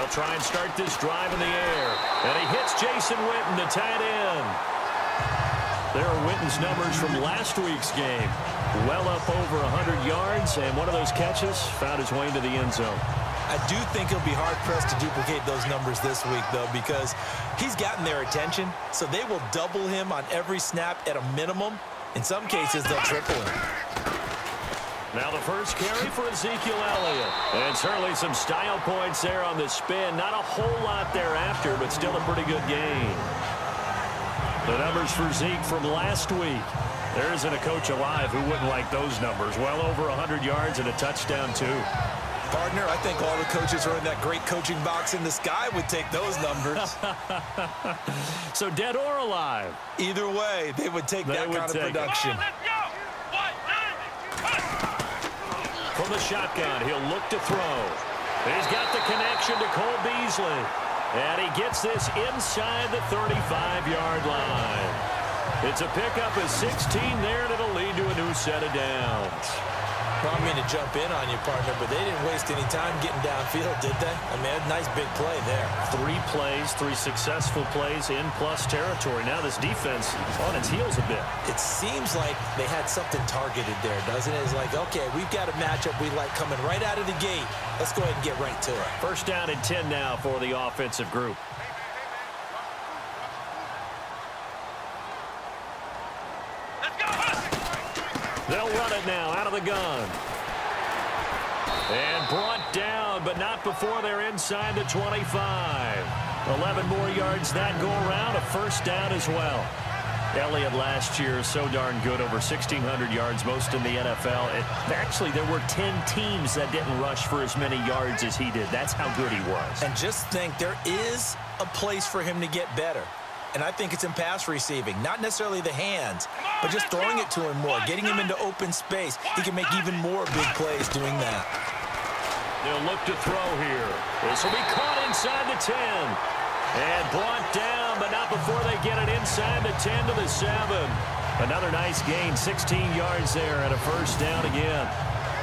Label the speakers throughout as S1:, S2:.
S1: They'll try and start this drive in the air. And he hits Jason Witten, the tight end. There are Witten's numbers from last week's game. Well up over 100 yards, and one of those catches found his way into the end zone.
S2: I do think he'll be hard-pressed to duplicate those numbers this week, though, because he's gotten their attention, so they will double him on every snap at a minimum. In some cases, they'll triple him.
S1: Now the first carry for Ezekiel Elliott. And certainly some style points there on the spin. Not a whole lot thereafter, but still a pretty good gain. The numbers for Zeke from last week. There isn't a coach alive who wouldn't like those numbers. Well over 100 yards and a touchdown, too.
S2: Partner, I think all the coaches are in that great coaching box in the sky would take those numbers.
S1: So dead or alive?
S2: Either way, they would take that kind of production.
S1: From the shotgun, he'll look to throw. He's got the connection to Cole Beasley. And he gets this inside the 35-yard line. It's a pickup of 16 there, and it'll lead to a new set of downs.
S2: Well, I mean to jump in on you, partner, but they didn't waste any time getting downfield, did they? I mean, a nice big play there.
S1: 3 plays, 3 successful plays in plus territory. Now this defense on its heels a bit.
S2: It seems like they had something targeted there, doesn't it? It's like, okay, we've got a matchup we like coming right out of the gate. Let's go ahead and get right to it.
S1: First down and 10 now for the offensive group. They'll run it now out of the gun. And brought down, but not before they're inside the 25. 11 more yards that go around, a first down as well. Elliott last year so darn good, over 1,600 yards, most in the NFL. Actually, there were 10 teams that didn't rush for as many yards as he did. That's how good he was.
S2: And just think, there is a place for him to get better. And I think it's in pass receiving. Not necessarily the hands, but just throwing it to him more, getting him into open space. He can make even more big plays doing that.
S1: They'll look to throw here. This will be caught inside the 10. And brought down, but not before they get it inside the 10 to the 7. Another nice gain, 16 yards there, and a first down again.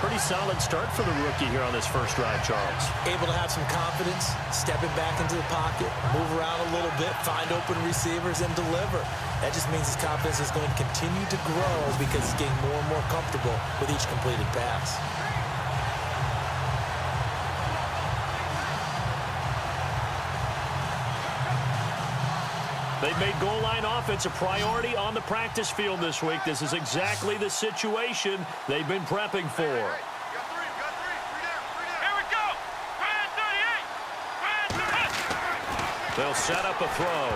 S1: Pretty solid start for the rookie here on this first drive, Charles.
S2: Able to have some confidence, stepping back into the pocket, move around a little bit, find open receivers, and deliver. That just means his confidence is going to continue to grow because he's getting more and more comfortable with each completed pass.
S1: They've made goal line offense a priority on the practice field this week. This is exactly the situation they've been prepping for.
S3: Here we go.
S1: They'll set up a throw.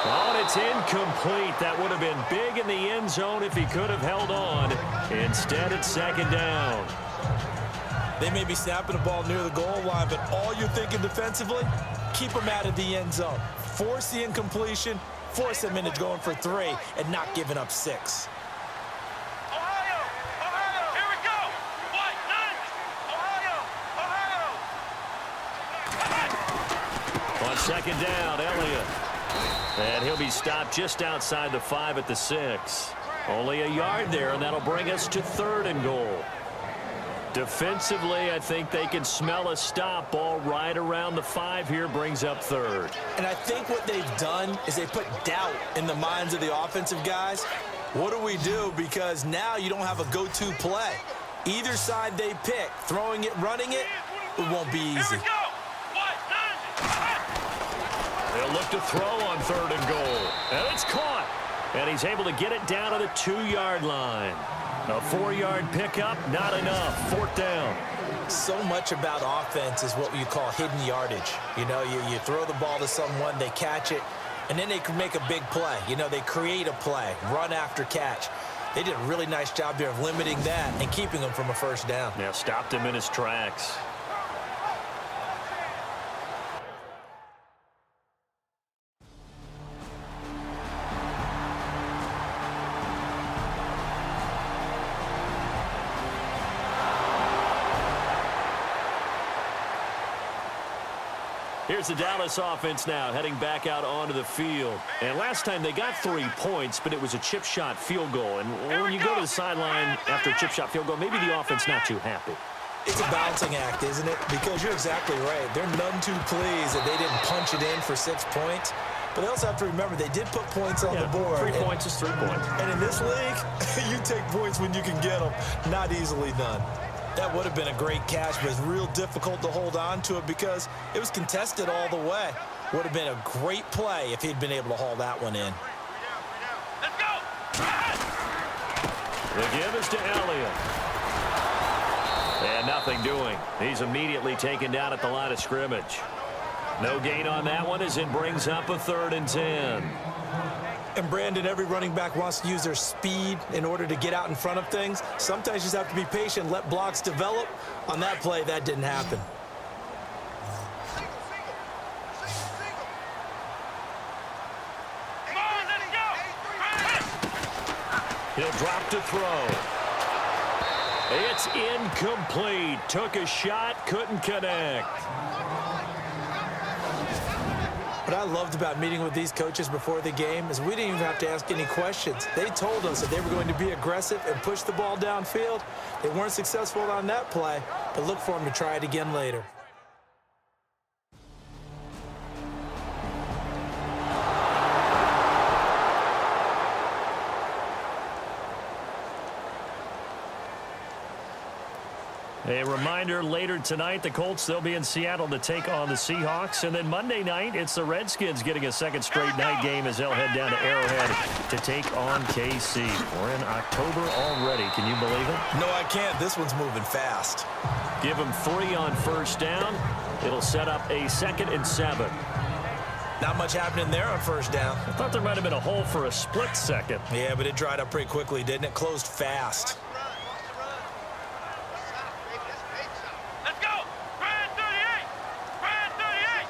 S1: Oh, and it's incomplete. That would have been big in the end zone if he could have held on. Instead, it's second down.
S2: They may be snapping the ball near the goal line, but all you're thinking defensively, keep them out of the end zone. Force the incompletion, force them into going for 3, and not giving up 6.
S3: Ohio! Here we go! White, 9! Ohio!
S1: On second down, Elliott. And he'll be stopped just outside the 5 at the 6. Only a yard there, and that'll bring us to 3rd and goal. Defensively, I think they can smell a stop. Ball right around the 5 here, brings up 3rd.
S2: And I think what they've done is they put doubt in the minds of the offensive guys. What do we do? Because now you don't have a go-to play. Either side they pick, throwing it, running it, it won't be easy.
S3: Here we go! White, 9!
S1: They'll look to throw on 3rd and goal. And it's caught. And he's able to get it down to the 2-yard line. A 4-yard pickup, not enough. 4th down.
S2: So much about offense is what you call hidden yardage. You know, you throw the ball to someone, they catch it, and then they can make a big play. You know, they create a play, run after catch. They did a really nice job there of limiting that and keeping him from a first down.
S1: Yeah, stopped him in his tracks. Here's the Dallas offense now, heading back out onto the field. And last time they got 3 points, but it was a chip shot field goal. And when you go to the sideline after a chip shot field goal, maybe the offense not too happy.
S2: It's a balancing act, isn't it? Because you're exactly right. They're none too pleased that they didn't punch it in for 6 points. But they also have to remember they did put points on the board.
S1: 3 points is 3 points.
S2: And in this league, you take points when you can get them. Not easily done. That would have been a great catch, but it's real difficult to hold on to it because it was contested all the way. Would have been a great play if he'd been able to haul that one in.
S3: Let's go.
S1: The give is to Elliott. And nothing doing. He's immediately taken down at the line of scrimmage. No gain on that one as it brings up a 3rd and 10.
S2: And Brandon, every running back wants to use their speed in order to get out in front of things. Sometimes you just have to be patient, let blocks develop. On that play, that didn't happen.
S3: Come on, let's go.
S1: He'll drop to throw. It's incomplete. Took a shot, couldn't connect.
S2: What I loved about meeting with these coaches before the game is we didn't even have to ask any questions. They told us that they were going to be aggressive and push the ball downfield. They weren't successful on that play, but look for them to try it again later.
S1: A reminder, later tonight, the Colts, they'll be in Seattle to take on the Seahawks. And then Monday night, it's the Redskins getting a second straight night game as they'll head down to Arrowhead to take on KC. We're in October already. Can you believe it?
S2: No, I can't. This one's moving fast.
S1: Give them 3 on first down. It'll set up a 2nd and 7.
S2: Not much happening there on first down.
S1: I thought there might have been a hole for a split second.
S2: Yeah, but it dried up pretty quickly, didn't it? Closed fast.
S3: Let's go. Brand 38. Brand 38.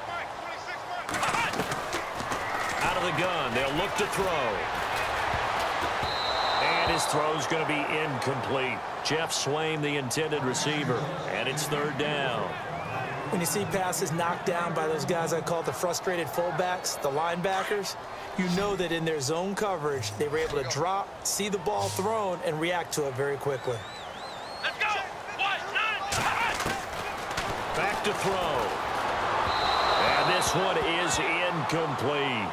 S1: Out of the gun, they'll look to throw. And his throw's going to be incomplete. Jeff Swaim, the intended receiver, and it's 3rd down.
S2: When you see passes knocked down by those guys I call the frustrated fullbacks, the linebackers, you know that in their zone coverage, they were able to drop, see the ball thrown, and react to it very quickly.
S3: Let's go. 1-9.
S1: Back to throw. And this one is incomplete.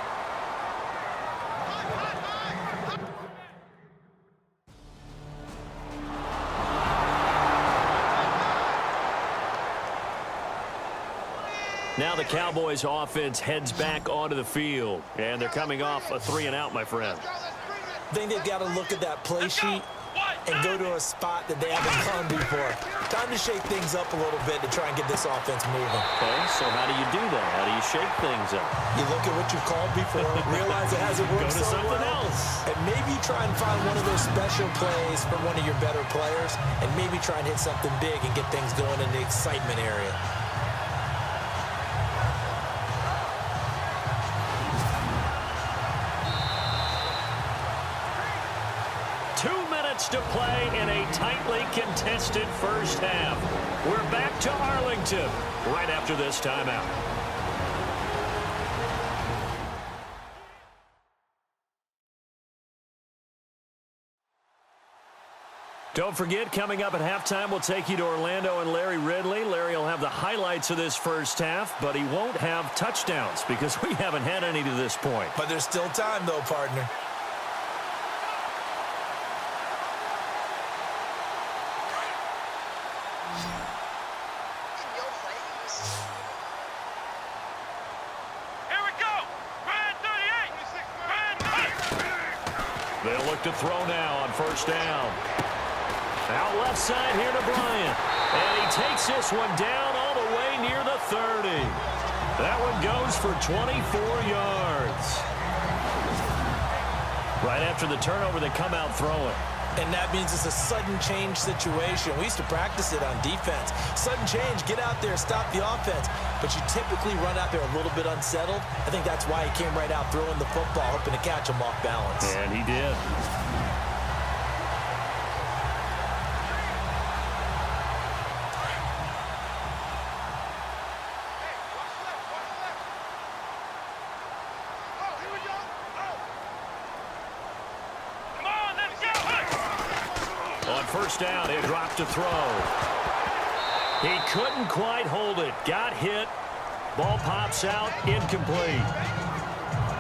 S1: Now the Cowboys offense heads back onto the field. And they're coming off a 3-and-out, my friend.
S2: I think they've got to look at that play sheet and go to a spot that they haven't gone before. Time to shake things up a little bit to try and get this offense moving.
S1: Okay, so how do you do that? How do you shake things up?
S2: You look at what you've called before, realize it hasn't worked
S1: Go to
S2: so
S1: something
S2: well,
S1: else.
S2: and maybe try and find one of those special plays from one of your better players, and maybe try and hit something big and get things going in the excitement area.
S1: To play in a tightly contested first half. We're back to Arlington right after this timeout. Don't forget, coming up at halftime, we'll take you to Orlando and Larry Ridley. Larry will have the highlights of this first half, but he won't have touchdowns because we haven't had any to this point.
S2: But there's still time, though, partner.
S1: They'll look to throw now on first down. Out left side here to Bryant. And he takes this one down all the way near the 30. That one goes for 24 yards. Right after the turnover, they come out throwing.
S2: And that means it's a sudden change situation. We used to practice it on defense. Sudden change, get out there, stop the offense. But you typically run out there a little bit unsettled. I think that's why he came right out throwing the football, hoping to catch him off balance.
S1: And he did.
S3: Come on, let's go.
S1: On first down, he'll drop to throw. He couldn't quite hold it. Got hit. Ball pops out. Incomplete.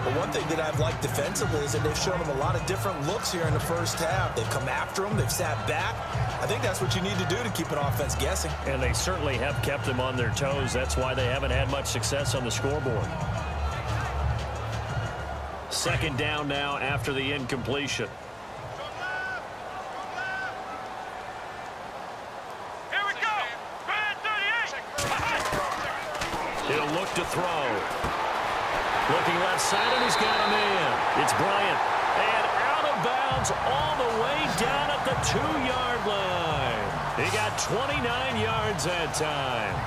S2: But one thing that I've liked defensively is that they've shown him a lot of different looks here in the first half. They've come after him. They've sat back. I think that's what you need to do to keep an offense guessing.
S1: And they certainly have kept them on their toes. That's why they haven't had much success on the scoreboard. Second down now after the incompletion.
S3: Here we go. Brand 38.
S1: He'll look to throw. Looking left side, and he's got a man. It's Bryant. And out of bounds all the way down at the 2-yard line. He got 29 yards that time.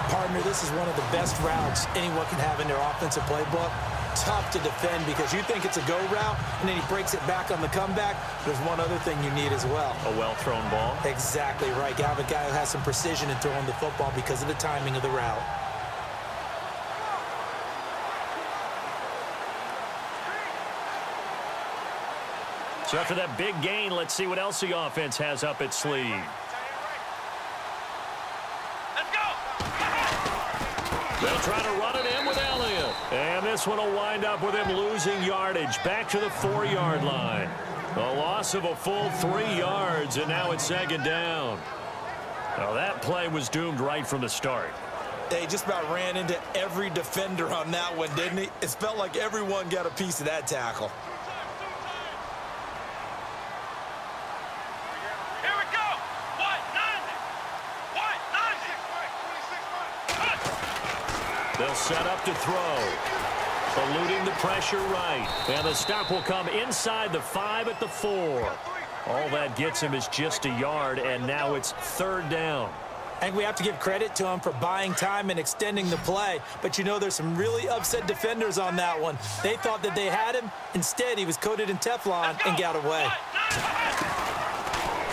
S2: Partner, this is one of the best routes anyone can have in their offensive playbook. Tough to defend because you think it's a go route, and then he breaks it back on the comeback. There's one other thing you need as well.
S1: A well-thrown ball.
S2: Exactly right. You have a guy who has some precision in throwing the football because of the timing of the route.
S1: So after that big gain, let's see what else the offense has up its sleeve.
S3: Let's go.
S1: They'll try to run it in with Elliott. And this one will wind up with him losing yardage back to the 4-yard line. A loss of a full 3 yards, and now it's second down. Now that play was doomed right from the start.
S2: They just about ran into every defender on that one, didn't he? It felt like everyone got a piece of that tackle.
S3: Here we go. White 90.
S1: They'll set up to throw. Eluding the pressure right. And the stop will come inside the 5 at the 4. All that gets him is just a yard, and now it's third down.
S2: I think we have to give credit to him for buying time and extending the play. But, you know, there's some really upset defenders on that one. They thought that they had him. Instead, he was coated in Teflon and got away.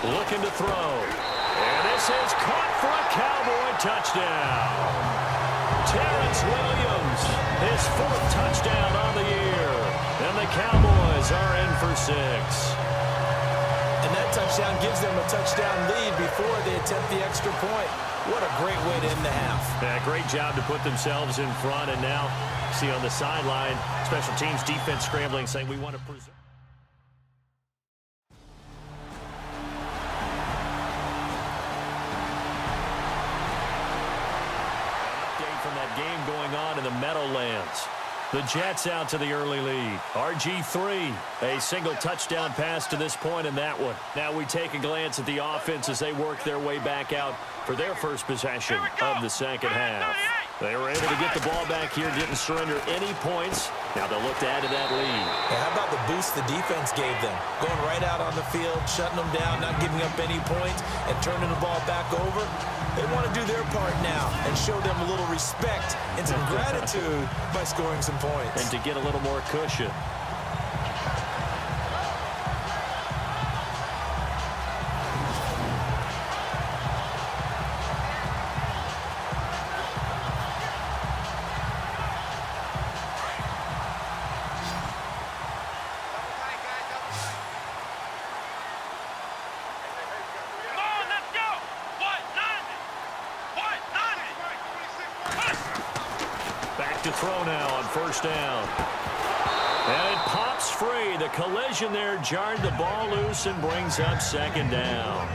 S1: Looking to throw. And this is caught for a Cowboy touchdown. Terrence Williams, his 4th touchdown on the year. And the Cowboys are in for 6.
S2: And that touchdown gives them a touchdown lead before they attempt the extra point. What a great way to end the half.
S1: Yeah, great job to put themselves in front. And now, see on the sideline, special teams defense scrambling, saying we want to preserve. From that game going on in the Meadowlands. The Jets out to the early lead. RG3, a single touchdown pass to this point in that one. Now we take a glance at the offense as they work their way back out for their first possession of the second half. They were able to get the ball back here, didn't surrender any points. Now they'll look to add to that lead.
S2: Yeah, how about the boost the defense gave them? Going right out on the field, shutting them down, not giving up any points, and turning the ball back over. They want to do their part now and show them a little respect and some gratitude by scoring some points.
S1: And to get a little more cushion. To throw now on first down. And it pops free. The collision there jarred the ball loose and brings up second down.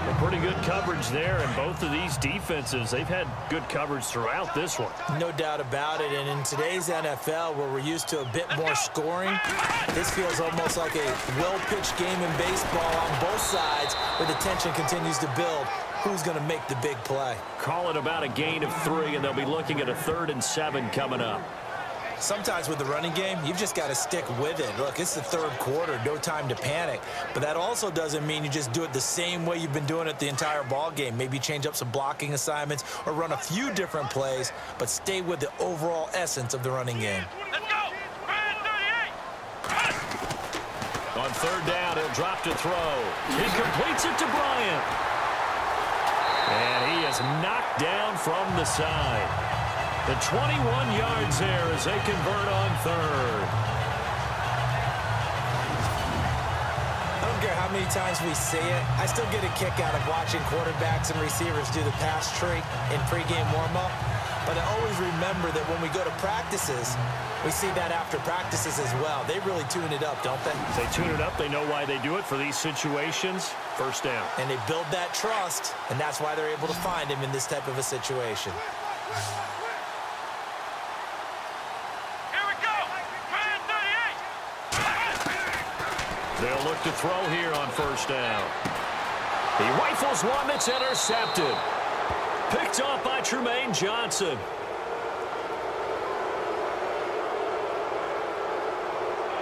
S1: A pretty good coverage there, and both of these defenses, they've had good coverage throughout this one.
S2: No doubt about it, and in today's NFL, where we're used to a bit more scoring, this feels almost like a well-pitched game in baseball on both sides, where the tension continues to build. Who's going to make the big play?
S1: Call it about a gain of 3, and they'll be looking at a 3rd and 7 coming up.
S2: Sometimes with the running game, you've just got to stick with it. Look, it's the 3rd quarter, no time to panic. But that also doesn't mean you just do it the same way you've been doing it the entire ball game. Maybe change up some blocking assignments or run a few different plays, but stay with the overall essence of the running game.
S3: Let's go. Brand 38.
S1: On 3rd down, he'll drop to throw. He completes it to Bryant. And he is knocked down from the side. The 21 yards there as they convert on 3rd.
S2: I don't care how how many times we see it. I still get a kick out of watching quarterbacks and receivers do the pass tree in pregame warm-up. But I always remember that when we go to practices, we see that after practices as well. They really tune it up, don't they?
S1: They tune it up. They know why they do it for these situations. First down.
S2: And they build that trust, and that's why they're able to find him in this type of a situation.
S3: Here we go. Try and 38.
S1: They'll look to throw here on first down. He rifles one that's intercepted. Picked off by Tremaine Johnson.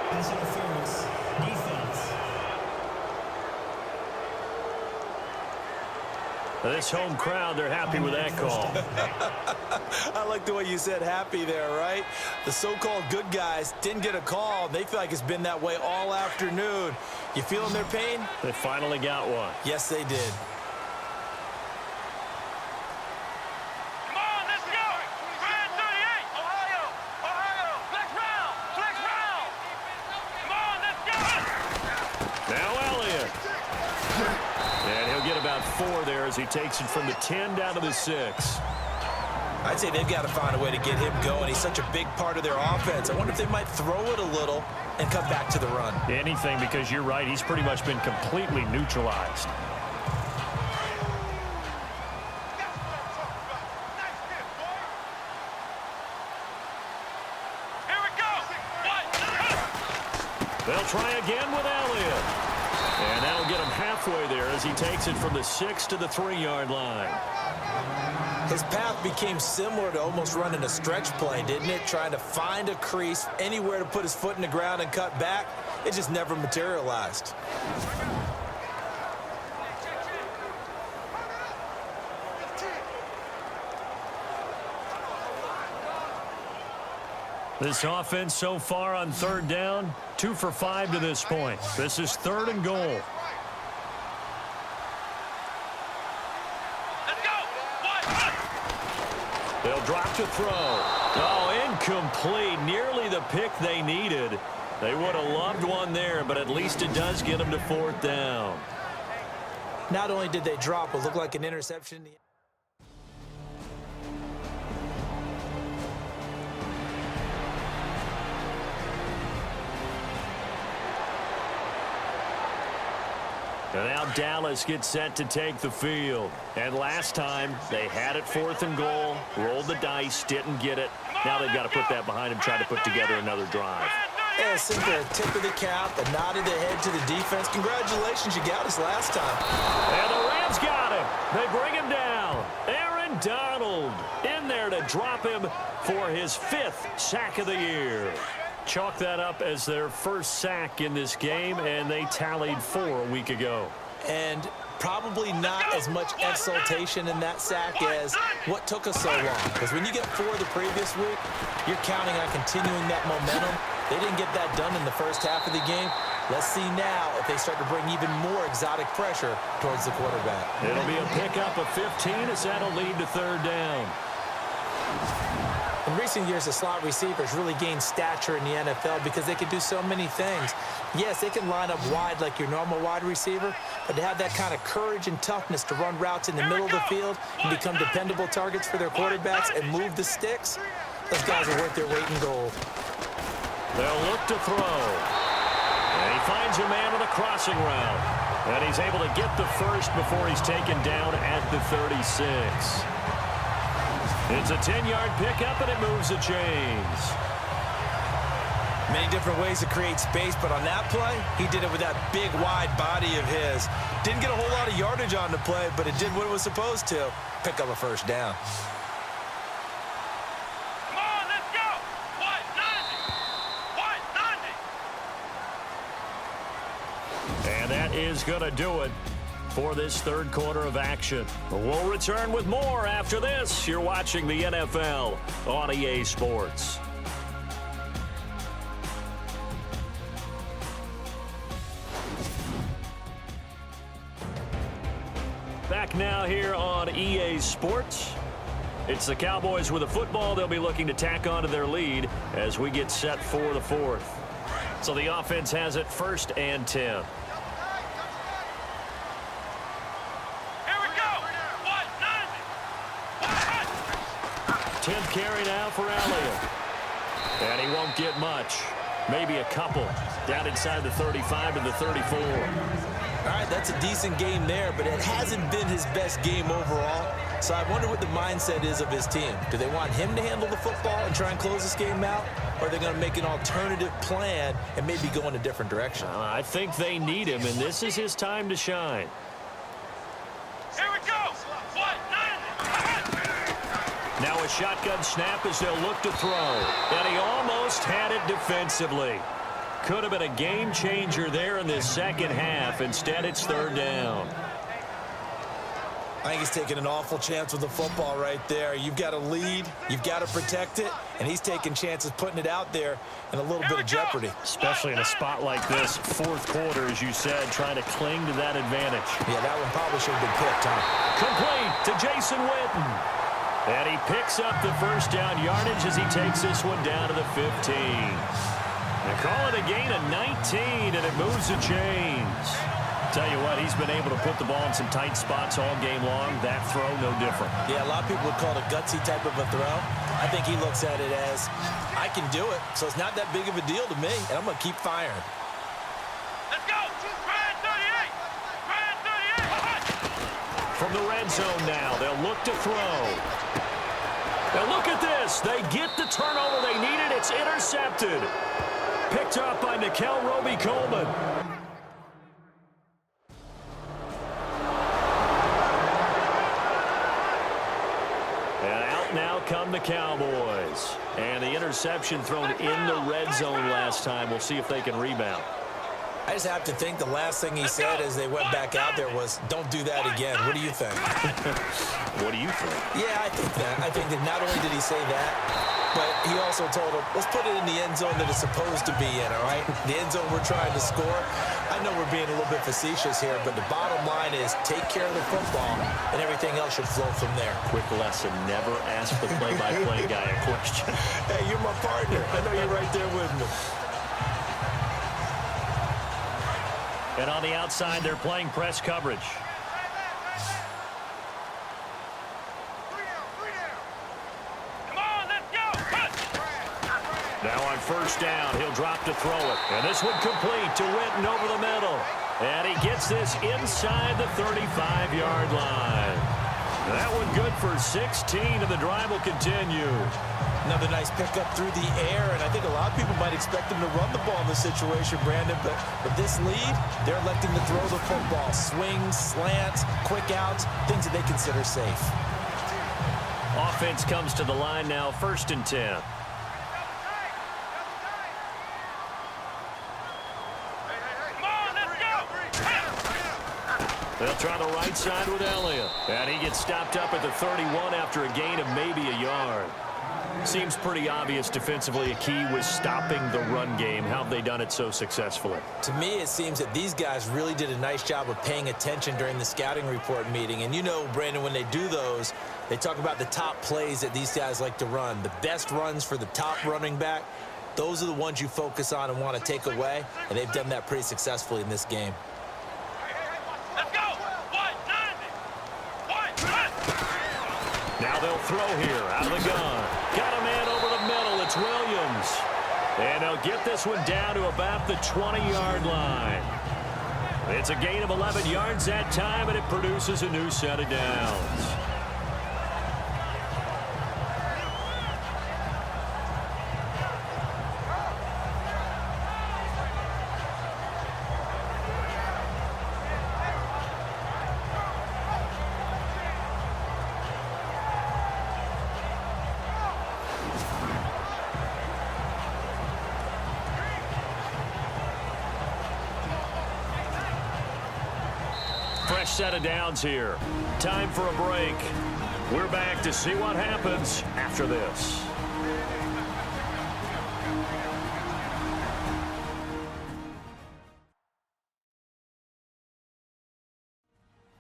S4: Pass interference. Defense.
S1: This home crowd, they're happy with that call.
S2: I like the way you said happy there, right? The so-called good guys didn't get a call. They feel like it's been that way all afternoon. You feeling their pain?
S1: They finally got one.
S2: Yes, they did.
S3: Come on, let's go. Try and 38. Ohio. Flex round. Come on, let's go.
S1: Now Elliott. And he'll get about 4 there as he takes it from the 10 down to the 6.
S2: I'd say they've got to find a way to get him going. He's such a big part of their offense. I wonder if they might throw it a little and come back to the run.
S1: Anything, because you're right. He's pretty much been completely neutralized.
S3: Here we go.
S1: They'll try again with Elliott. And that'll get him halfway there as he takes it from the 6 to the 3-yard line.
S2: His path became similar to almost running a stretch play, didn't it? Trying to find a crease, anywhere to put his foot in the ground and cut back. It just never materialized.
S1: This offense so far on third down, 2 for 5 to this point. This is 3rd and goal.
S3: Let's go.
S1: They'll drop to throw. Oh, incomplete. Nearly the pick they needed. They would have loved one there, but at least it does get them to 4th down.
S2: Not only did they drop, it looked like an interception.
S1: And now Dallas gets set to take the field. And last time, they had it 4th and goal, rolled the dice, didn't get it. Now they've got to put that behind them, try to put together another drive.
S2: Yeah, simply a tip of the cap, a nod of the head to the defense. Congratulations, you got us last time.
S1: And the Rams got him. They bring him down. Aaron Donald in there to drop him for his 5th sack of the year. Chalk that up as their first sack in this game, and they tallied 4 a week ago.
S2: And probably not as much exultation in that sack as what took us so long. Because when you get 4 the previous week, you're counting on continuing that momentum. They didn't get that done in the first half of the game. Let's see now if they start to bring even more exotic pressure towards the quarterback.
S1: It'll be a pickup of 15 as that'll lead to 3rd down.
S2: In recent years, the slot receivers really gained stature in the NFL because they can do so many things. Yes, they can line up wide like your normal wide receiver, but to have that kind of courage and toughness to run routes in the middle of the field and become dependable targets for their quarterbacks and move the sticks, those guys are worth their weight in gold.
S1: They'll look to throw. And he finds a man with a crossing route. And he's able to get the first before he's taken down at the 36. It's a 10-yard pickup, and it moves the chains.
S2: Many different ways to create space, but on that play, he did it with that big, wide body of his. Didn't get a whole lot of yardage on the play, but it did what it was supposed to. Pick up a first down.
S3: Come on, let's go. What? 90.
S1: And that is going to do it for this 3rd quarter of action. We'll return with more after this. You're watching the NFL on EA Sports. Back now here on EA Sports. It's the Cowboys with a football. They'll be looking to tack onto their lead as we get set for the 4th. So the offense has it 1st and 10. carry now for Elliott. And he won't get much. Maybe a couple. Down inside the 35 to the 34.
S2: All right, that's a decent game there, but it hasn't been his best game overall. So I wonder what the mindset is of his team. Do they want him to handle the football and try and close this game out? Or are they going to make an alternative plan and maybe go in a different direction?
S1: I think they need him, and this is his time to shine.
S3: Here we go. What?
S1: Now a shotgun snap as they'll look to throw. And he almost had it defensively. Could have been a game changer there in this second half. Instead, it's third down.
S2: I think he's taking an awful chance with the football right there. You've got to lead, you've got to protect it, and he's taking chances putting it out there in a little bit of jeopardy.
S1: Especially in a spot like this, fourth quarter, as you said, trying to cling to that advantage.
S2: Yeah, that one probably should have been picked, huh?
S1: Complete to Jason Witten. And he picks up the first down yardage as he takes this one down to the 15. They call it a gain of 19, and it moves the chains. Tell you what, he's been able to put the ball in some tight spots all game long. That throw, no different.
S2: Yeah, a lot of people would call it a gutsy type of a throw. I think he looks at it as, I can do it, so it's not that big of a deal to me, and I'm going to keep firing.
S3: Let's go. Red 38. Red 38.
S1: From the red zone now, they'll look to throw. Now look at this. They get the turnover they needed. It's intercepted. Picked up by Nikel Roby-Coleman. Now come the Cowboys. And the interception thrown in the red zone last time. We'll see if they can rebound.
S2: I just have to think the last thing he said as they went back out there was, don't do that again. What do you think?
S1: What do you think?
S2: Yeah, I think that. I think that not only did he say that, but he also told him, let's put it in the end zone that it's supposed to be in, all right? The end zone we're trying to score. I know we're being a little bit facetious here, but the bottom line is take care of the football, and everything else should flow from there.
S1: Quick lesson, never ask the play-by-play guy a question.
S2: Hey, you're my partner. I know you're right there with me.
S1: And on the outside, they're playing press coverage.
S3: Come on, let's go.
S1: Now on first down, he'll drop to throw it. And this one complete to Witten over the middle. And he gets this inside the 35-yard line. That one good for 16, and the drive will continue.
S2: Another nice pickup through the air, and I think a lot of people might expect him to run the ball in this situation, Brandon, but with this lead, they're electing to throw the football. Swings, slants, quick outs, things that they consider safe.
S1: Offense comes to the line now, 1st and 10. They'll try the right side with Elliott. And he gets stopped up at the 31 after a gain of maybe a yard. Seems pretty obvious defensively a key was stopping the run game. How have they done it so successfully?
S2: To me, it seems that these guys really did a nice job of paying attention during the scouting report meeting. And you know, Brandon, when they do those, they talk about the top plays that these guys like to run. The best runs for the top running back, those are the ones you focus on and want to take away. And they've done that pretty successfully in this game.
S3: Let's go.
S1: Now they'll throw here out of the gun. Got a man over the middle. It's Williams. And they'll get this one down to about the 20-yard line. It's a gain of 11 yards that time, and it produces a new set of downs. Fresh set of downs here. Time for a break. We're back to see what happens after this.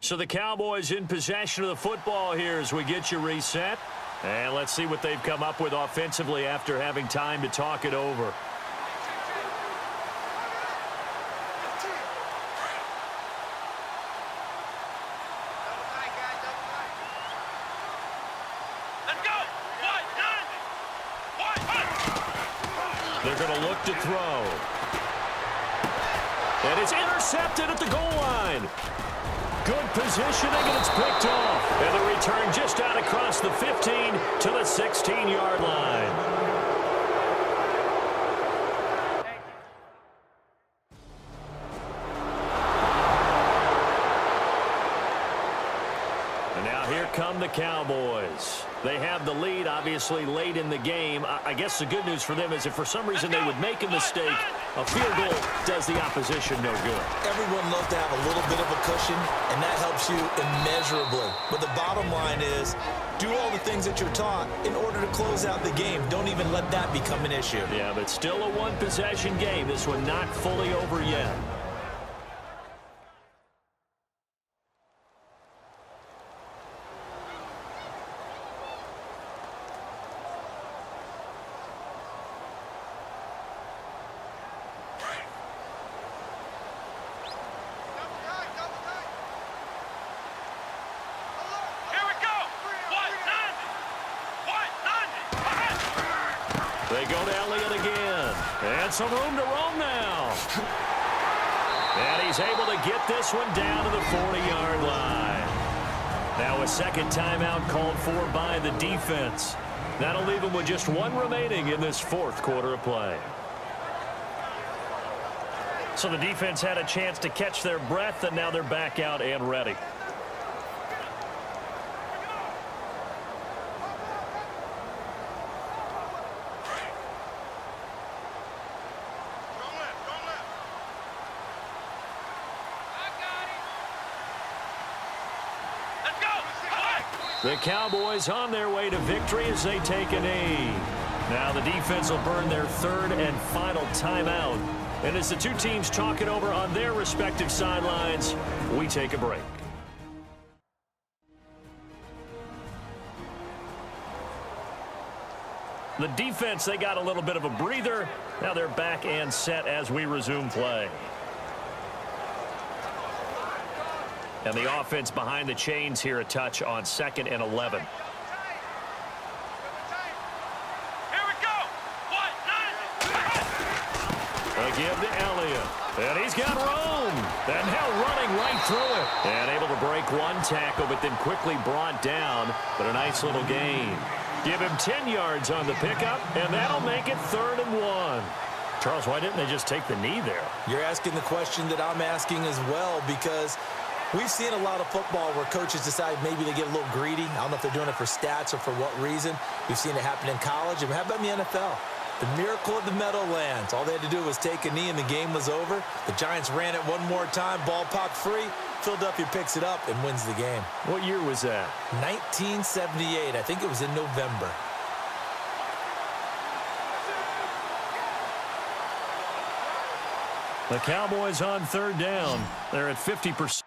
S1: So the Cowboys in possession of the football here as we get you reset. And let's see what they've come up with offensively after having time to talk it over.
S3: Let's go. 1, 9.
S1: They're going to look to throw. And it's intercepted at the goal line. Good positioning, and it's picked off. And the return just out across the 15 to the 16-yard line. Come the Cowboys. They have the lead, obviously, late in the game. I guess the good news for them is if for some reason they would make a mistake, a field goal does the opposition no good.
S2: Everyone loves to have a little bit of a cushion, and that helps you immeasurably. But the bottom line is, do all the things that you're taught in order to close out the game. Don't even let that become an issue.
S1: Yeah, but still a one-possession game. This one not fully over yet. They go to Elliott again. And some room to roam now. And he's able to get this one down to the 40-yard line. Now a second timeout called for by the defense. That'll leave them with just one remaining in this fourth quarter of play. So the defense had a chance to catch their breath, and now they're back out and ready. The Cowboys on their way to victory as they take a knee. Now the defense will burn their third and final timeout. And as the two teams talk it over on their respective sidelines, we take a break. The defense, they got a little bit of a breather. Now they're back and set as we resume play. And the offense behind the chains here a touch on 2nd and 11.
S3: Here we go.
S1: They give to Elliott. And he's got room. And now running right through it. And able to break one tackle, but then quickly brought down. But a nice little gain. Give him 10 yards on the pickup, and that'll make it 3rd and 1. Charles, why didn't they just take the knee there?
S2: You're asking the question that I'm asking as well, because we've seen a lot of football where coaches decide maybe they get a little greedy. I don't know if they're doing it for stats or for what reason. We've seen it happen in college. And how about in the NFL? The miracle of the Meadowlands. All they had to do was take a knee and the game was over. The Giants ran it one more time. Ball popped free. Philadelphia picks it up and wins the game.
S1: What year was that?
S2: 1978. I think it was in November.
S1: The Cowboys on 3rd down. They're at 50%.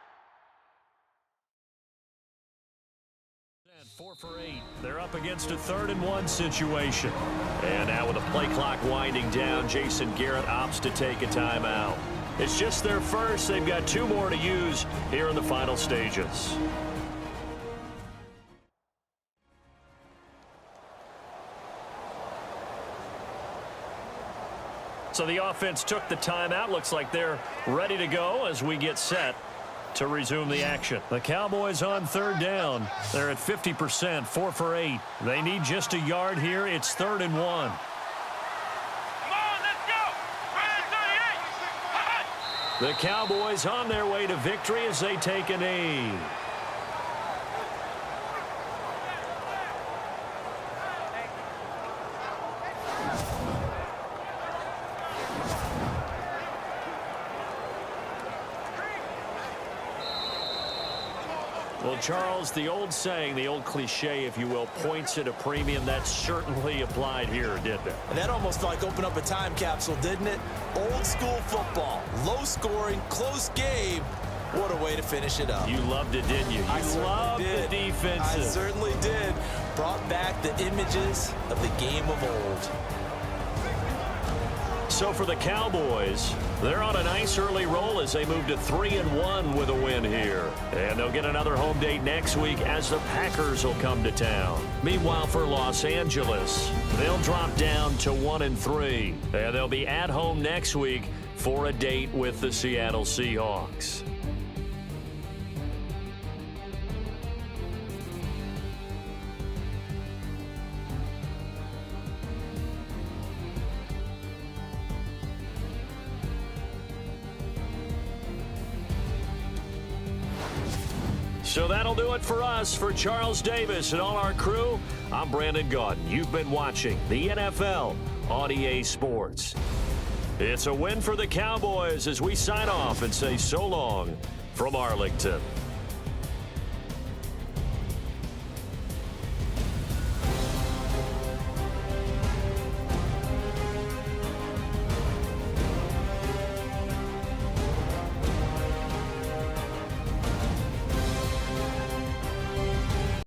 S1: 4 for 8. They're up against a 3rd and 1 situation. And now with the play clock winding down, Jason Garrett opts to take a timeout. It's just their first. They've got 2 more to use here in the final stages. So the offense took the timeout. Looks like they're ready to go as we get set to resume the action. The Cowboys on 3rd down. They're at 50%, 4 for 8. They need just a yard here. It's 3rd and 1.
S3: Come on, let's go.
S1: The Cowboys on their way to victory as they take a knee. Well, Charles, the old saying, the old cliche, if you will, points at a premium, that certainly applied here, didn't it?
S2: And that almost like opened up a time capsule, didn't it? Old school football, low scoring, close game. What a way to finish it up.
S1: You loved it, didn't you? You loved the defenses.
S2: I certainly did. Brought back the images of the game of old.
S1: So for the Cowboys, they're on a nice early roll as they move to 3-1 with a win here. And they'll get another home date next week as the Packers will come to town. Meanwhile, for Los Angeles, they'll drop down to 1-3. And they'll be at home next week for a date with the Seattle Seahawks. So that'll do it for us. For Charles Davis and all our crew, I'm Brandon Gaudin. You've been watching the NFL on EA Sports. It's a win for the Cowboys as we sign off and say so long from Arlington.